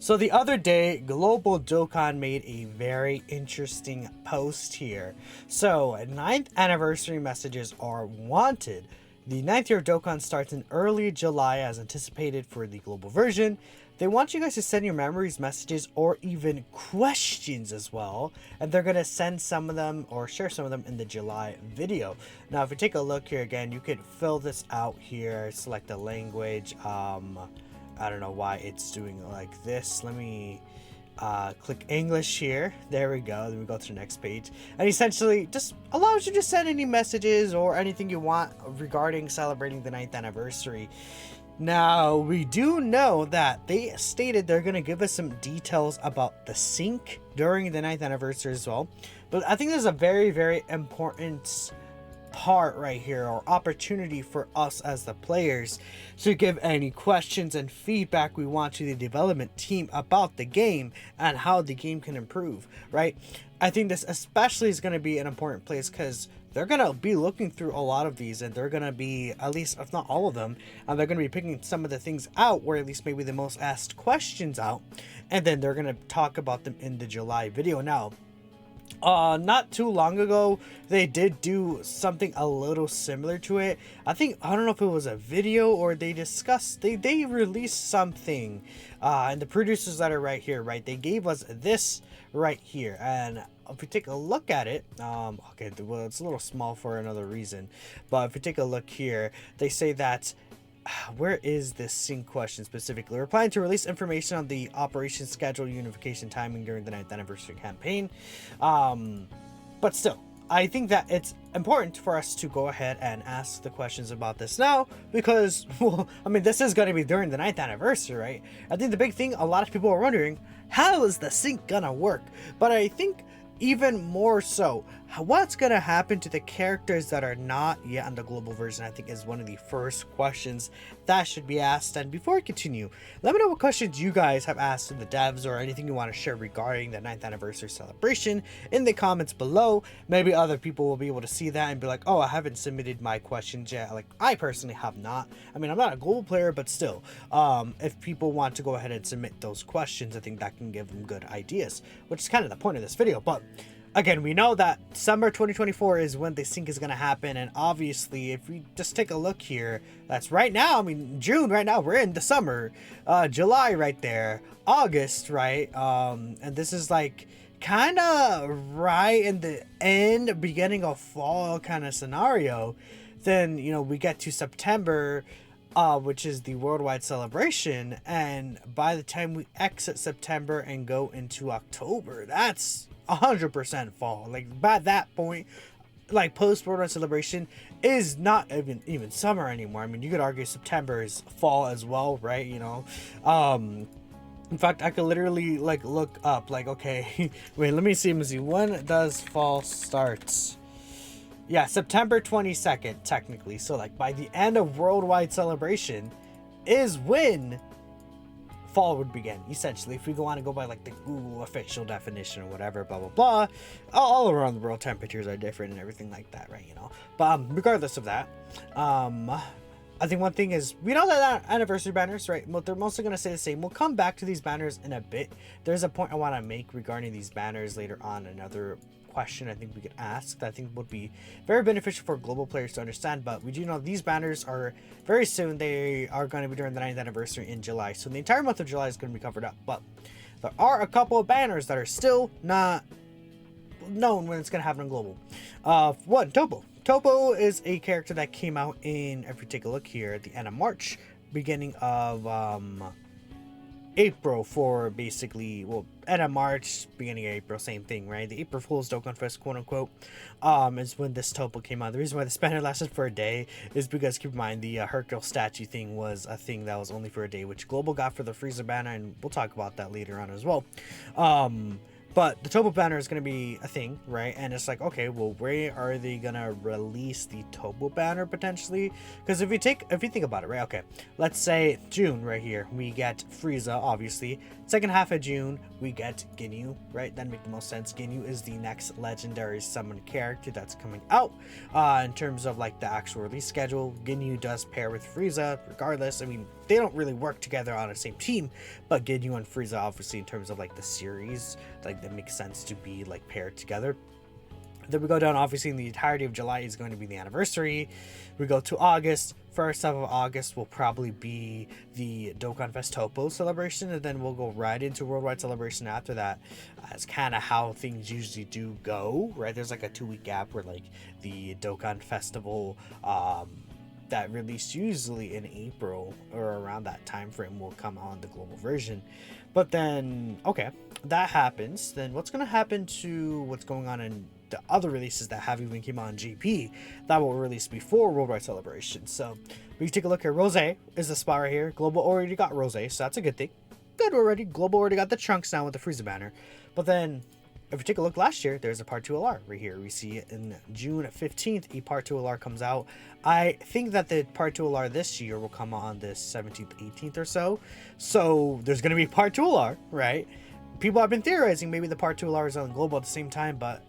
So the other day, Global Dokkan made a very interesting post here. So, ninth anniversary messages are wanted. The ninth year of Dokkan starts in early July as anticipated for the global version. They want you guys to send your memories, messages, or even questions as well. And they're going to send some of them or share some of them in the July video. Now, if you take a look here again, you could fill this out here, select the language. I don't know why it's doing like this. Let me click English here. There we go. Then we go to the next page. And essentially just allows you to send any messages or anything you want regarding celebrating the 9th anniversary. Now, we do know that they stated they're going to give us some details about the sync during the 9th anniversary as well. But I think there's a very, very important part right here, or opportunity for us as the players to give any questions and feedback we want to the development team about the game and how the game can improve, right? I think this especially is going to be an important place because they're going to be looking through a lot of these, and they're going to be, at least if not all of them, and they're going to be picking some of the things out, or at least maybe the most asked questions out, and then they're going to talk about them in the July video. Now, not too long ago, they did do something a little similar to it. I don't know if it was a video or they discussed, they released something, and the producers that are right here, right, they gave us this right here. And if we take a look at it, okay, well, it's a little small for another reason, but if we take a look here, they say that, where is this sync question specifically? We're planning to release information on the operation schedule, unification timing during the 9th anniversary campaign. But still, I think that it's important for us to go ahead and ask the questions about this now because, well, I mean, this is going to be during the 9th anniversary, right? I think the big thing, a lot of people are wondering, how is the sync gonna work? But I think even more so, what's gonna happen to the characters that are not yet on the global version, I think is one of the first questions that should be asked. And before I continue, let me know what questions you guys have asked to the devs or anything you want to share regarding the 9th anniversary celebration in the comments below. Maybe other people will be able to see that and be like, oh, I haven't submitted my questions yet. Like, I personally have not. I mean, I'm not a global player, but still, if people want to go ahead and submit those questions, I think that can give them good ideas, which is kind of the point of this video. But again, we know that summer 2024 is when the sync is going to happen, and obviously, if we just take a look here, that's right now, I mean, June right now, we're in the summer, July right there, August, right, and this is like kind of right in the end, beginning of fall kind of scenario. Then, you know, we get to September, which is the worldwide celebration, and by the time we exit September and go into October, that's 100% fall. Like, by that point, like, post worldwide celebration is not even summer anymore. I mean, you could argue September is fall as well, right? You know, in fact, I could literally like look up, like, okay, wait, let me see, when does fall start? Yeah, September 22nd, technically. So, like, by the end of worldwide celebration is when fall would begin, essentially, if we want to go by like the Google official definition or whatever, blah blah blah. All around the world temperatures are different and everything like that, right? You know, but regardless of that, I think one thing is, we know that anniversary banners, right, they're mostly going to stay the same. We'll come back to these banners in a bit. There's a point I want to make regarding these banners later on. Another question I think we could ask that I think would be very beneficial for global players to understand, but we do know these banners are very soon. They are going to be during the 9th anniversary in July, so the entire month of July is going to be covered up. But there are a couple of banners that are still not known when it's going to happen on global. One, Topo. Topo is a character that came out in, if you take a look here, at the end of March, beginning of April, for basically, well, end of March, beginning of April, same thing, right? The April Fool's Dokkan Fest, quote unquote, is when this Topo came out. The reason why this banner lasted for a day is because, keep in mind, the Hercule statue thing was a thing that was only for a day, which Global got for the Frieza banner, and we'll talk about that later on as well. But the Topo banner is going to be a thing, right? And it's like, okay, well, where are they going to release the Topo banner potentially? Because if you think about it, right? Okay, let's say June right here, we get Frieza, obviously. Second half of June, we get Ginyu, right? That makes the most sense. Ginyu is the next legendary summon character that's coming out. In terms of like the actual release schedule, Ginyu does pair with Frieza, regardless. I mean, they don't really work together on the same team, but Ginyu and Frieza, obviously, in terms of like the series, like that makes sense to be like paired together. Then we go down, obviously, in the entirety of July is going to be the anniversary. We go to August. First half of August will probably be the Dokkan Fest Topo celebration, and then we'll go right into Worldwide Celebration after that. It's kind of how things usually do go, right? There's like a 2-week gap where like the Dokkan Festival that released usually in April or around that time frame will come on the global version. But then, okay, that happens. Then what's going to happen to what's going on in the other releases that have even came out on GP that will release before Worldwide Celebration? So we take a look here. Rose is the spot right here. Global already got Rose, so that's a good thing. Good already. Global already got the Trunks now with the Frieza banner. But then if we take a look last year, there's a Part 2 LR right here. We see it in June 15th, a Part 2 LR comes out. I think that the Part 2 LR this year will come on the 17th, 18th or so. So there's going to be Part 2 LR, right? People have been theorizing maybe the Part 2 LR is on global at the same time, but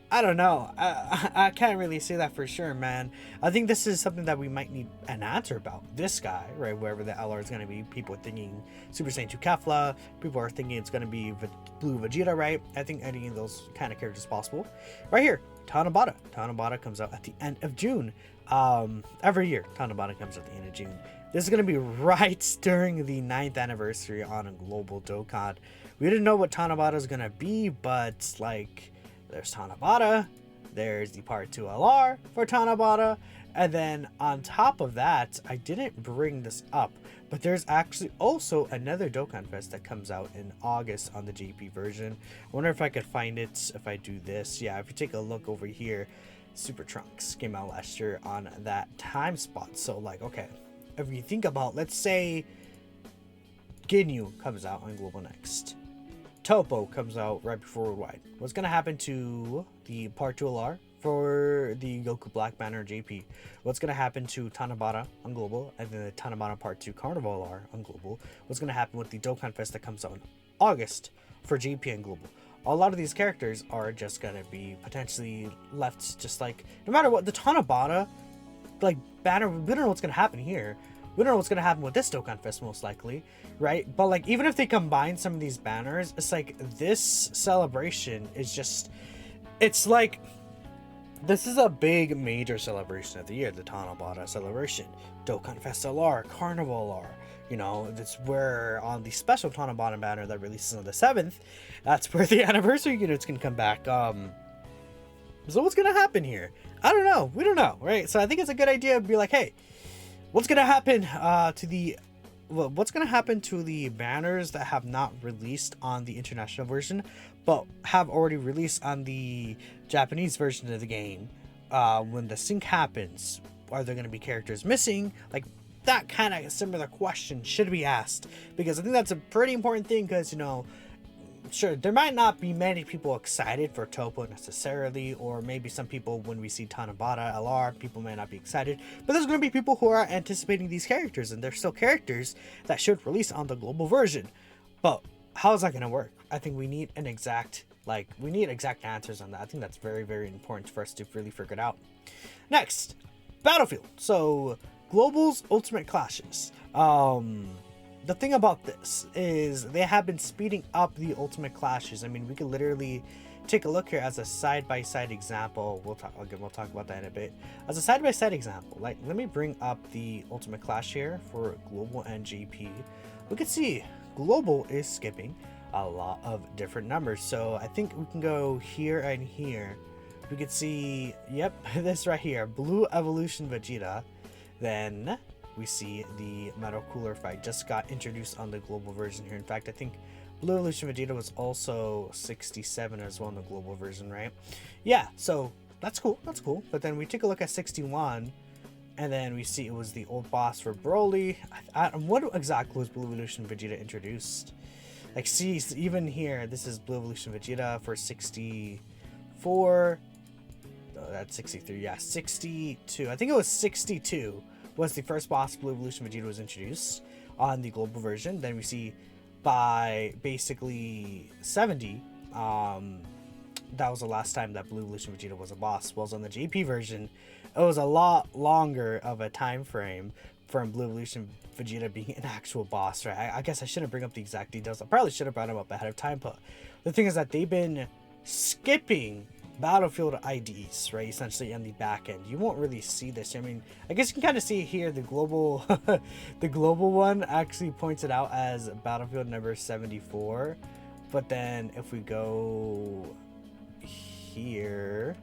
I don't know. I can't really say that for sure, man. I think this is something that we might need an answer about. This guy, right, wherever the LR is going to be. People are thinking Super Saiyan 2 Kefla. People are thinking it's going to be Blue Vegeta, right? I think any of those kind of characters is possible. Right here, Tanabata. Tanabata comes out at the end of June. Every year, Tanabata comes out at the end of June. This is going to be right during the 9th anniversary on a global Dokkan. We didn't know what Tanabata is going to be, but like, there's Tanabata, there's the Part 2 LR for Tanabata, and then on top of that, I didn't bring this up, but there's actually also another Dokkan Fest that comes out in August on the JP version. I wonder if I could find it if I do this. Yeah, if you take a look over here, Super Trunks came out last year on that time spot. So like, okay, if you think about, let's say Ginyu comes out on Global next. Topo comes out right before Worldwide. What's going to happen to the Part 2 LR for the Goku Black Banner JP? What's going to happen to Tanabata on Global and then the Tanabata Part 2 Carnival LR on Global? What's going to happen with the Dokkan Fest that comes out in August for JP and Global? A lot of these characters are just going to be potentially left just like, no matter what, the Tanabata like banner, we don't know what's going to happen here. We don't know what's going to happen with this Dokkan Fest most likely, right? But like, even if they combine some of these banners, it's like this celebration is just, it's like, this is a big major celebration of the year, the Tanabata celebration, Dokkan Fest LR, Carnival LR. You know, that's where on the special Tanabata banner that releases on the 7th, that's where the anniversary units can come back. So what's going to happen here? I don't know. We don't know, right? So I think it's a good idea to be like, hey, what's going to happen what's going to happen to the banners that have not released on the international version, but have already released on the Japanese version of the game? When the sync happens, are there going to be characters missing? Like, that kind of similar question should be asked, because I think that's a pretty important thing, because, you know, sure, there might not be many people excited for Topo necessarily, or maybe some people, when we see Tanabata LR, people may not be excited, but there's going to be people who are anticipating these characters, and they're still characters that should release on the global version. But how is that going to work? I think we need an exact, like, we need exact answers on that. I think that's very, very important for us to really figure it out. Next, Battlefield. So, Global's Ultimate Clashes. The thing about this is they have been speeding up the Ultimate Clashes. I mean, we could literally take a look here as a side-by-side example. We'll talk about that in a bit. As a side-by-side example, like, let me bring up the Ultimate Clash here for Global and GP. We can see Global is skipping a lot of different numbers. So I think we can go here and here. We could see, yep, this right here, Blue Evolution Vegeta. Then we see the Metal Cooler fight just got introduced on the global version here. In fact, I think Blue Evolution Vegeta was also 67 as well in the global version, right? Yeah, so that's cool. That's cool. But then we take a look at 61, and then we see it was the old boss for Broly. What exactly was Blue Evolution Vegeta introduced? Like, see, even here, this is Blue Evolution Vegeta for 64. Oh, that's 63. Yeah, 62. I think it was 62 was the first boss Blue Evolution Vegeta was introduced on the global version. Then we see by basically 70, that was the last time that Blue Evolution Vegeta was a boss. Whereas on the JP version, it was a lot longer of a time frame. from Blue Evolution Vegeta being an actual boss, right? I guess I shouldn't bring up the exact details. I probably should have brought him up ahead of time, but the thing is that they've been skipping Battlefield IDs, right? Essentially on the back end. You won't really see this. I mean, I guess you can kind of see it here. The global, the global one actually points it out as Battlefield number 74. But then if we go here,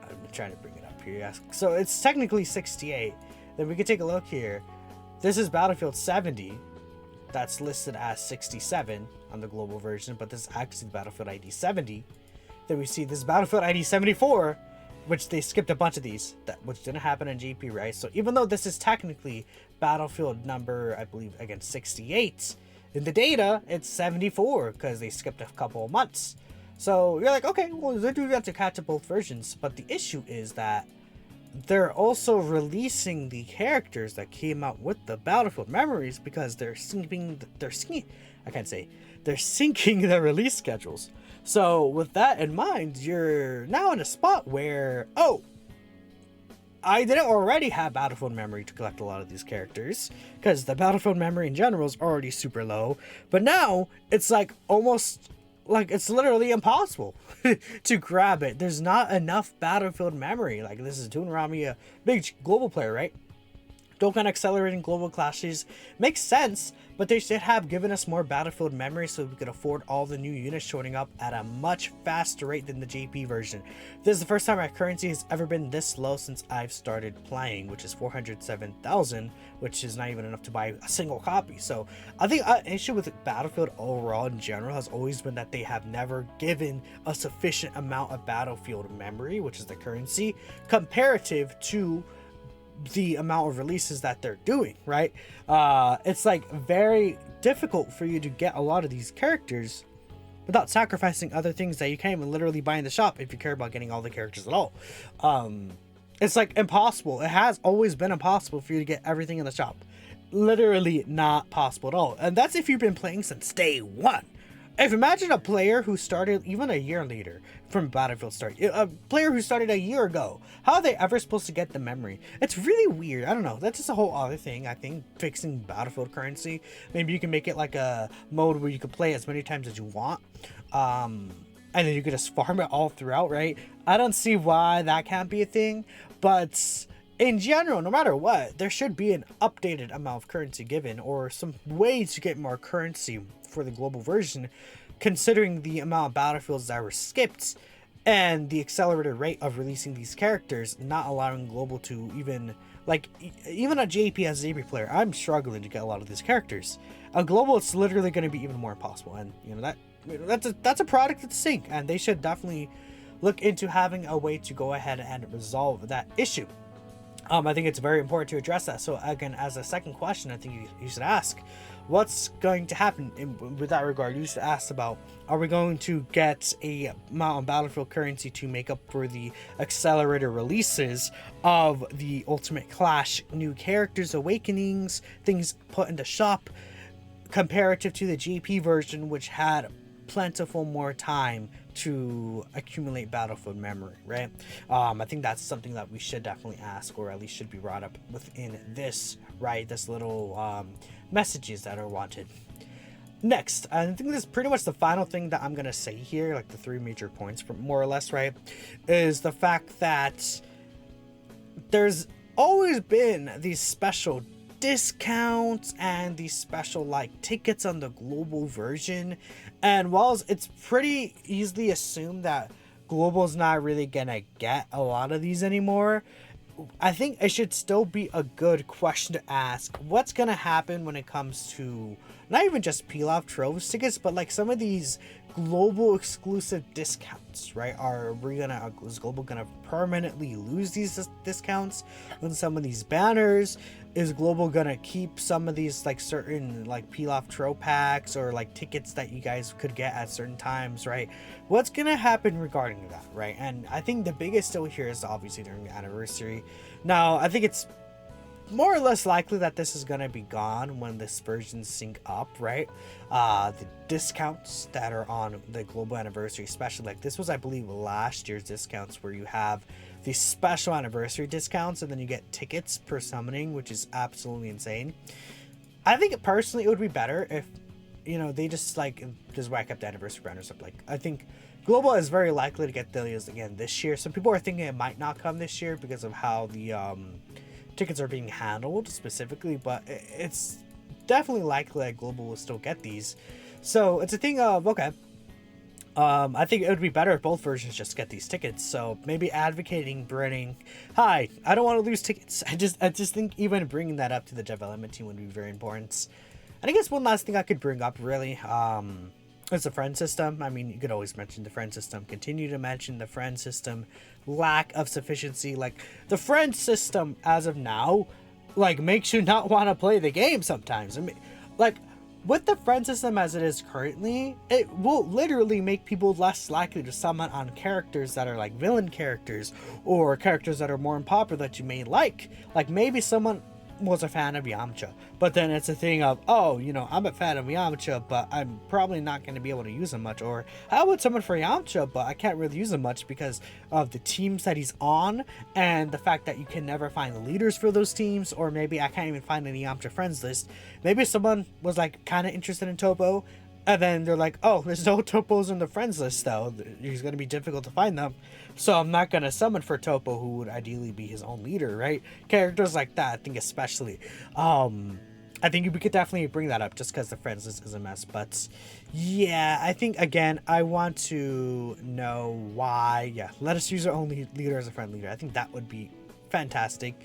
I'm trying to bring it up here. Yes. So it's technically 68. Then we can take a look here. This is Battlefield 70. That's listed as 67 on the global version, but this is actually the Battlefield ID 70. Then we see this Battlefield ID 74, which they skipped a bunch of these, which didn't happen in GP, right? So even though this is technically Battlefield number, I believe, again, 68, in the data, it's 74 because they skipped a couple of months. So you're like, okay, well, they do that to catch up both versions. But the issue is that they're also releasing the characters that came out with the Battlefield memories because they're syncing the release schedules. So with that in mind, you're now in a spot where, oh, I didn't already have Battlefield memory to collect a lot of these characters because the Battlefield memory in general is already super low. But now it's like almost like it's literally impossible to grab it. There's not enough Battlefield memory. Like, this is Toonami, a big global player, right? Dokkan accelerating global clashes makes sense, but they should have given us more Battlefield memory so we could afford all the new units showing up at a much faster rate than the JP version. This is the first time our currency has ever been this low since I've started playing, which is 407,000, which is not even enough to buy a single copy. So I think an issue with Battlefield overall in general has always been that they have never given a sufficient amount of Battlefield memory, which is the currency, comparative to the amount of releases that they're doing, right? It's like very difficult for you to get a lot of these characters without sacrificing other things that you can't even literally buy in the shop if you care about getting all the characters at all. It's like impossible. It has always been impossible for you to get everything in the shop. Literally not possible at all. And that's if you've been playing since day one. If imagine a player who started even a year later from Battlefield start, a player who started a year ago, how are they ever supposed to get the memory? It's really weird. I don't know. That's just a whole other thing. I think fixing Battlefield currency, maybe you can make it like a mode where you can play as many times as you want. And then you could just farm it all throughout, right? I don't see why that can't be a thing, but in general, no matter what, there should be an updated amount of currency given or some way to get more currency for the global version, considering the amount of battlefields that were skipped and the accelerated rate of releasing these characters, not allowing global to even, like, even a JP as a JP player, I'm struggling to get a lot of these characters. A global, it's literally going to be even more impossible, and you know that's a product of the sync, and they should definitely look into having a way to go ahead and resolve that issue. I think it's very important to address that. So again, as a second question, I think you should ask, what's going to happen with that regard? You should ask about, are we going to get a amount of Battlefield currency to make up for the accelerated releases of the Ultimate Clash new characters, awakenings, things put in the shop, comparative to the GP version, which had plentiful more time to accumulate Battlefield memory, right? I think that's something that we should definitely ask, or at least should be brought up within this, right? This little messages that are wanted. Next, I think this is pretty much the final thing that I'm gonna say here, like the three major points, more or less, right? Is the fact that there's always been these special discounts and these special like tickets on the global version, and whilst it's pretty easily assumed that global's not really gonna get a lot of these anymore, I think it should still be a good question to ask. What's gonna happen when it comes to not even just peel off Troves tickets, but like some of these global exclusive discounts, right? Is global gonna permanently lose these discounts on some of these banners? Is global gonna keep some of these like certain like peel off tro packs or like tickets that you guys could get at certain times, right? What's gonna happen regarding that, right? And I think the biggest deal here is obviously during the anniversary. Now I think it's more or less likely that this is going to be gone when this version sync up, right? The discounts that are on the global anniversary, especially like this was, I believe, last year's discounts, where you have these special anniversary discounts and then you get tickets per summoning, which is absolutely insane. I think personally it would be better if, you know, they just like, this is why I kept the anniversary banners up. Like, I think global is very likely to get Thelia's again this year. Some people are thinking it might not come this year because of how the tickets are being handled specifically, but it's definitely likely that global will still get these. So it's a thing of, okay, I think it would be better if both versions just get these tickets. So maybe advocating bringing, hi, I don't want to lose tickets. I just think even bringing that up to the development team would be very important. And I guess one last thing I could bring up really is the friend system. I mean, you could always mention the friend system, continue to mention the friend system, lack of sufficiency. Like, the friend system as of now, like, makes you not want to play the game sometimes. I mean, like, with the friend system as it is currently, it will literally make people less likely to summon on characters that are like villain characters or characters that are more unpopular that you may like. Like, maybe someone was a fan of Yamcha, but then it's a thing of, oh, you know, I'm a fan of Yamcha, but I'm probably not going to be able to use him much. Or I would summon for Yamcha, but I can't really use him much because of the teams that he's on and the fact that you can never find leaders for those teams. Or maybe I can't even find any Yamcha friends list. Maybe someone was like kind of interested in Topo, and then they're like, oh, there's no Topos in the friends list though. It's going to be difficult to find them. So I'm not going to summon for Topo, who would ideally be his own leader, right? Characters like that, I think especially. I think we could definitely bring that up just because the friends list is a mess. But yeah, I think, again, I want to know why. Yeah, let us use our own leader as a friend leader. I think that would be fantastic.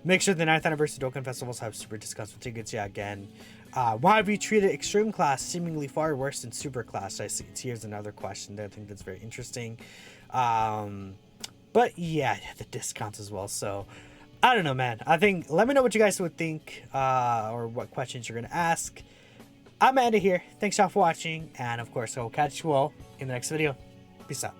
Make sure the 9th anniversary Dokkan festivals have super discounts for tickets. Yeah, again. Why have we treated extreme class seemingly far worse than super class? I see. Here's another question that I think that's very interesting. But yeah, the discounts as well. So I don't know, man. I think, let me know what you guys would think, or what questions you're gonna ask. I'm Andy here. Thanks y'all for watching, and of course, I will catch you all in the next video. Peace out.